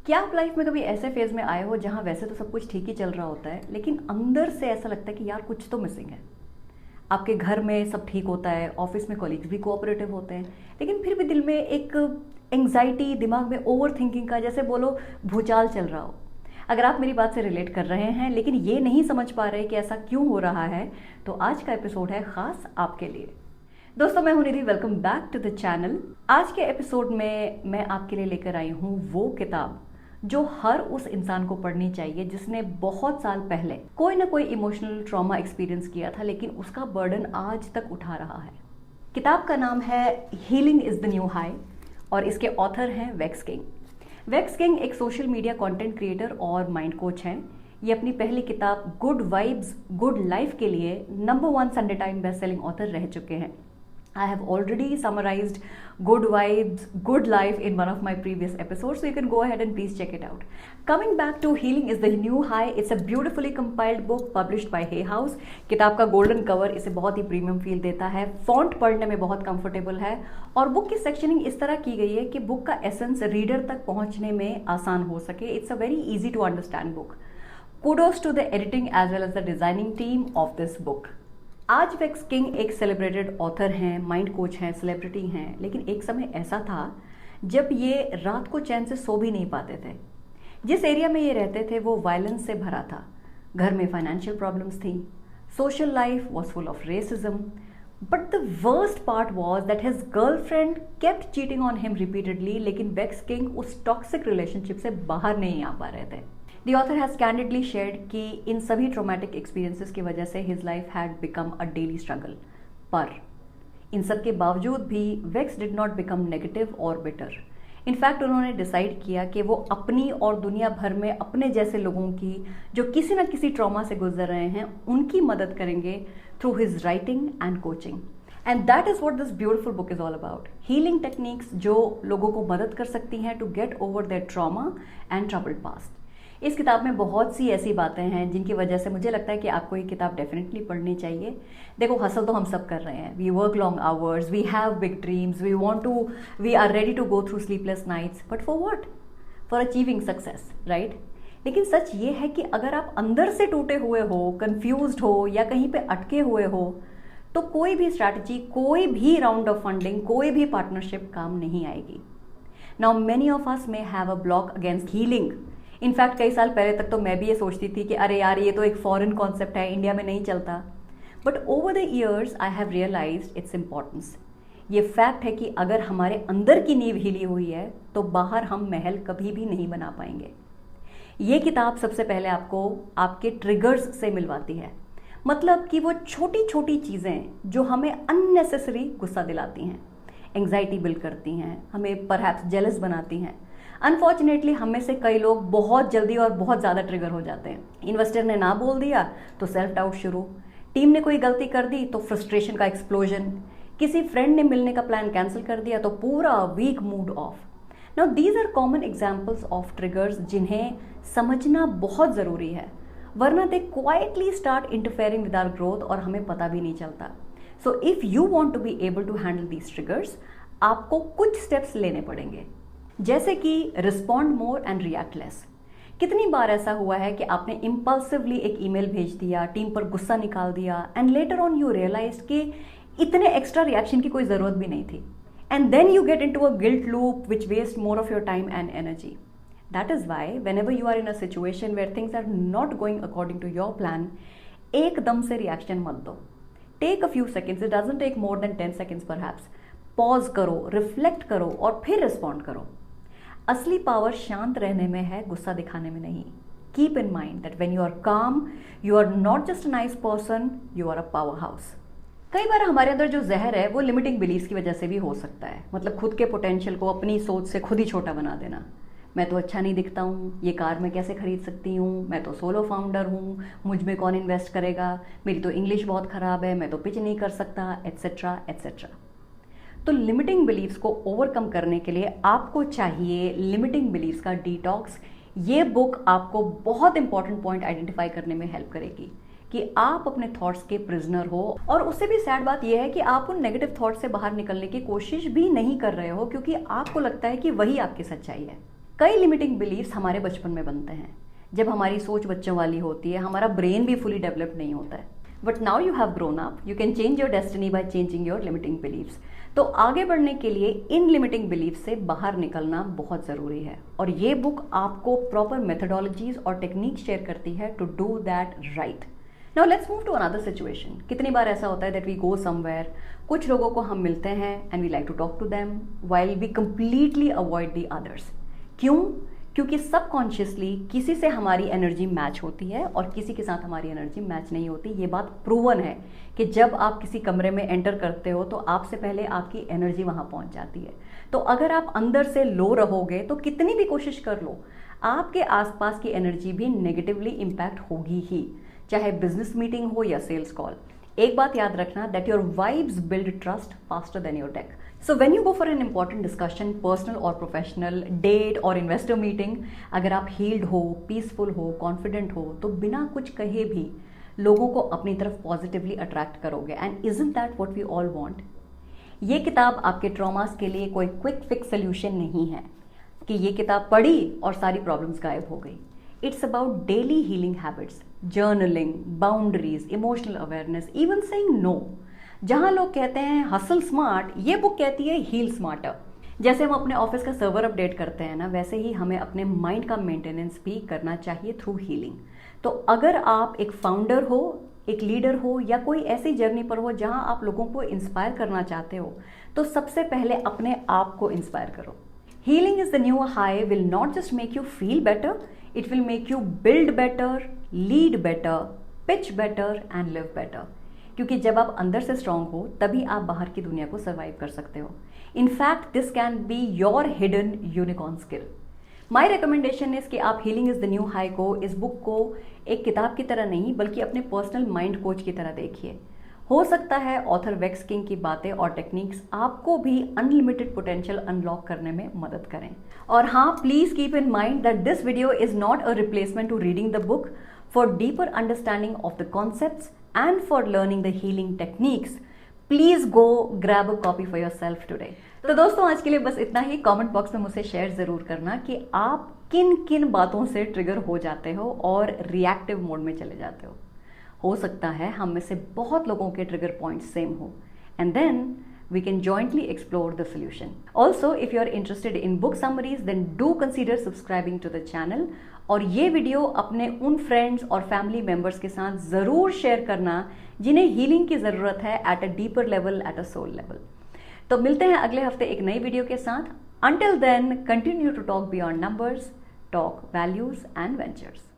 क्या आप लाइफ में कभी ऐसे फेज में आए हो जहां वैसे तो सब कुछ ठीक ही चल रहा होता है, लेकिन अंदर से ऐसा लगता है कि यार कुछ तो मिसिंग है। आपके घर में सब ठीक होता है, ऑफिस में कॉलीग्स भी कोऑपरेटिव होते हैं, लेकिन फिर भी दिल में एक एंग्जाइटी, दिमाग में ओवर थिंकिंग का जैसे बोलो भूचाल चल रहा हो। अगर आप मेरी बात से रिलेट कर रहे हैं लेकिन ये नहीं समझ पा रहे कि ऐसा क्यों हो रहा है, तो आज का एपिसोड है खास आपके लिए। दोस्तों, मैं हूं Nidhi. Welcome back to the channel. आज के एपिसोड में मैं आपके लिए लेकर आई हूं वो किताब जो हर उस इंसान को पढ़नी चाहिए जिसने बहुत साल पहले कोई ना कोई इमोशनल ट्रॉमा एक्सपीरियंस किया था, लेकिन उसका बर्डन आज तक उठा रहा है। किताब का नाम है healing is the new high और इसके ऑथर हैं वेक्स किंग। वेक्स किंग एक सोशल मीडिया कंटेंट क्रिएटर और माइंड कोच हैं। ये अपनी पहली किताब गुड वाइब्स गुड लाइफ के लिए number 1 Sunday time best selling author रह चुके हैं। I have already summarized Good Vibes, Good Life in one of my previous episodes, so you can go ahead and please check it out. Coming back to Healing is the New High, it's a beautifully compiled book published by Hay House. किताब का golden cover इसे बहुत ही premium feel देता है, font पढ़ने में बहुत comfortable है और बुक की सेक्शनिंग इस तरह की गई है कि बुक का एसेंस रीडर तक पहुंचने में आसान हो सके। It's a very easy to understand book. Kudos to the editing as well as the designing team of this book. आज वेक्स किंग एक सेलिब्रेटेड ऑथर हैं, माइंड कोच हैं, सेलिब्रिटी हैं, लेकिन एक समय ऐसा था जब ये रात को चैन से सो भी नहीं पाते थे। जिस एरिया में ये रहते थे वो वायलेंस से भरा था। घर में फाइनेंशियल प्रॉब्लम्स थी, social life was full of racism, but the worst part was that his girlfriend kept cheating on him repeatedly, लेकिन वेक्स किंग उस टॉक्सिक रिलेशनशिप से बाहर नहीं आ पा रहे थे। The author has candidly shared कि इन सभी ट्रोमैटिक एक्सपीरियंसेस की वजह से his life had become a daily struggle। पर इन सब के बावजूद भी वेक्स did not become negative और bitter। इनफैक्ट उन्होंने डिसाइड किया कि वो अपनी और दुनिया भर में अपने जैसे लोगों की जो किसी न किसी ट्रॉमा से गुजर रहे हैं उनकी मदद करेंगे through his writing and coaching. And that is what this beautiful book is all about. Healing techniques जो लोगों को मदद कर सकती हैं to get over their trauma and troubled past. इस किताब में बहुत सी ऐसी बातें हैं जिनकी वजह से मुझे लगता है कि आपको ये किताब डेफिनेटली पढ़नी चाहिए। देखो, हसल तो हम सब कर रहे हैं, we work long hours, we have big dreams, we are ready to go through sleepless nights, but for what? For achieving success, right? लेकिन सच ये है कि अगर आप अंदर से टूटे हुए हो, कंफ्यूज्ड हो या कहीं पे अटके हुए हो, तो कोई भी स्ट्रैटेजी, कोई भी राउंड ऑफ फंडिंग, कोई भी पार्टनरशिप काम नहीं आएगी। Now many of us may have a block against healing. In fact कई साल पहले तक तो मैं भी ये सोचती थी कि अरे यार, ये तो एक फॉरेन कॉन्सेप्ट है, इंडिया में नहीं चलता। But over the years I have realised its importance. ये फैक्ट है कि अगर हमारे अंदर की नींव हिली हुई है तो बाहर हम महल कभी भी नहीं बना पाएंगे। ये किताब सबसे पहले आपको आपके ट्रिगर्स से मिलवाती है, मतलब कि वो छोटी छोटी चीज़ें जो हमें अननेसेसरी गुस्सा दिलाती हैं, एंग्जाइटी बिल्ड करती हैं, हमें परहैप्स जेलस बनाती हैं। अनफॉर्चुनेटली हम में से कई लोग बहुत जल्दी और बहुत ज़्यादा ट्रिगर हो जाते हैं। इन्वेस्टर ने ना बोल दिया तो सेल्फ डाउट शुरू, टीम ने कोई गलती कर दी तो फ्रस्ट्रेशन का एक्सप्लोजन, किसी फ्रेंड ने मिलने का प्लान कैंसिल कर दिया तो पूरा week mood off. Now these are common examples of triggers जिन्हें समझना बहुत ज़रूरी है, वरना they quietly start interfering with our growth और हमें पता भी नहीं चलता। So if you want to be able to handle these triggers, आपको कुछ स्टेप्स लेने पड़ेंगे, जैसे कि respond more and react less. कितनी बार ऐसा हुआ है कि आपने इम्पल्सिवली एक ईमेल भेज दिया, टीम पर गुस्सा निकाल दिया, and later on you realise कि इतने एक्स्ट्रा रिएक्शन की कोई ज़रूरत भी नहीं थी, and then you get into a guilt loop which waste more of your time and energy. That is why whenever you are in a situation where things are not going according to your plan, एकदम से reaction मत दो। Take a few seconds, it doesn't take more than 10 seconds perhaps. Pause करो, reflect करो और फिर respond करो। असली पावर शांत रहने में है, गुस्सा दिखाने में नहीं। Keep in mind that when you are calm, you are not just a nice person, you are a powerhouse. कई बार हमारे अंदर जो जहर है वो लिमिटिंग बिलीफ्स की वजह से भी हो सकता है, मतलब खुद के पोटेंशियल को अपनी सोच से खुद ही छोटा बना देना। मैं तो अच्छा नहीं दिखता हूँ, ये कार मैं कैसे खरीद सकती हूँ, मैं तो सोलो फाउंडर हूँ, मुझ में कौन इन्वेस्ट करेगा, मेरी तो इंग्लिश बहुत ख़राब है, मैं तो पिच नहीं कर सकता, एट्सेट्रा एट्सेट्रा। तो लिमिटिंग बिलीव्स को ओवरकम करने के लिए आपको चाहिए लिमिटिंग बिलीव्स का डिटॉक्स। ये बुक आपको बहुत इंपॉर्टेंट पॉइंट आइडेंटिफाई करने में हेल्प करेगी कि आप अपने थॉट्स के प्रिजनर हो। और उससे भी सैड बात यह है कि आप उन नेगेटिव थॉट्स से बाहर निकलने की कोशिश भी नहीं कर रहे हो, क्योंकि आपको लगता है कि वही आपकी सच्चाई है। कई लिमिटिंग बिलीव्स हमारे बचपन में बनते हैं, जब हमारी सोच बच्चों वाली होती है, हमारा ब्रेन भी फुली डेवलप नहीं होता है। But now you have grown up, you can change your destiny by changing your limiting beliefs. तो आगे बढ़ने के लिए इन लिमिटिंग बिलीव से बाहर निकलना बहुत ज़रूरी है, और ये बुक आपको प्रॉपर मेथडोलॉजीज और टेक्निक शेयर करती है to do that right. Now let's move to another situation. कितनी बार ऐसा होता है दैट वी गो समवेयर, कुछ लोगों को हम मिलते हैं and we like to talk to them while we completely avoid the others. क्यों? क्योंकि सबकॉन्शियसली किसी से हमारी एनर्जी मैच होती है और किसी के साथ हमारी एनर्जी मैच नहीं होती। ये बात प्रूवन है कि जब आप किसी कमरे में एंटर करते हो तो आपसे पहले आपकी एनर्जी वहां पहुंच जाती है। तो अगर आप अंदर से लो रहोगे तो कितनी भी कोशिश कर लो, आपके आसपास की एनर्जी भी नेगेटिवली इम्पैक्ट होगी ही, चाहे बिजनेस मीटिंग हो या सेल्स कॉल। एक बात याद रखना, that your vibes build trust faster than your tech. So when you go for an important discussion, personal और प्रोफेशनल, डेट और इन्वेस्टर मीटिंग, अगर आप हील्ड हो, पीसफुल हो, कॉन्फिडेंट हो, तो बिना कुछ कहे भी लोगों को अपनी तरफ पॉजिटिवली अट्रैक्ट करोगे। And isn't that what we all want? ये किताब आपके ट्रॉमास के लिए कोई क्विक फिक्स सोल्यूशन नहीं है कि ये किताब पढ़ी और सारी प्रॉब्लम्स गायब हो गई। It's about daily healing habits, journaling, boundaries, emotional awareness, even saying no. जहां लोग कहते हैं हसल स्मार्ट, ये बुक कहती है हील स्मार्टर। जैसे हम अपने ऑफिस का सर्वर अपडेट करते हैं ना, वैसे ही हमें अपने माइंड का मेंटेनेंस भी करना चाहिए थ्रू हीलिंग। तो अगर आप एक फाउंडर हो, एक लीडर हो, या कोई ऐसी जर्नी पर हो जहां आप लोगों को इंस्पायर करना चाहते हो, तो सबसे पहले अपने आप को इंस्पायर करो। Healing is the new high will not just make you feel better, it will make you build better, lead better, pitch better and live better. क्योंकि जब आप अंदर से स्ट्रांग हो तभी आप बाहर की दुनिया को सर्वाइव कर सकते हो। In fact this can be your hidden unicorn skill. My recommendation is कि आप healing is the new high को, इस बुक को एक किताब की तरह नहीं बल्कि अपने पर्सनल माइंड कोच की तरह देखिए। हो सकता है ऑथर वेक्स किंग की बातें और टेक्निक्स आपको भी अनलिमिटेड पोटेंशियल अनलॉक करने में मदद करें। और हाँ, please keep in mind that this video is not a replacement to reading the book. For deeper understanding of the concepts and for learning the healing techniques, please go grab a copy for yourself today. तो दोस्तों, आज के लिए बस इतना ही। Comment box में मुझसे share जरूर करना कि आप किन किन बातों से ट्रिगर हो जाते हो और रिएक्टिव मोड में चले जाते हो सकता है हम में से बहुत लोगों के ट्रिगर पॉइंट्स सेम हो, and then we can jointly explore the solution. Also if you are interested in book summaries, then do consider subscribing to the channel. और ये वीडियो अपने उन फ्रेंड्स और फैमिली मेंबर्स के साथ जरूर शेयर करना जिन्हें हीलिंग की जरूरत है at a deeper level, at a soul level. तो मिलते हैं अगले हफ्ते एक नई वीडियो के साथ। Until then, continue to talk beyond numbers, talk values and ventures.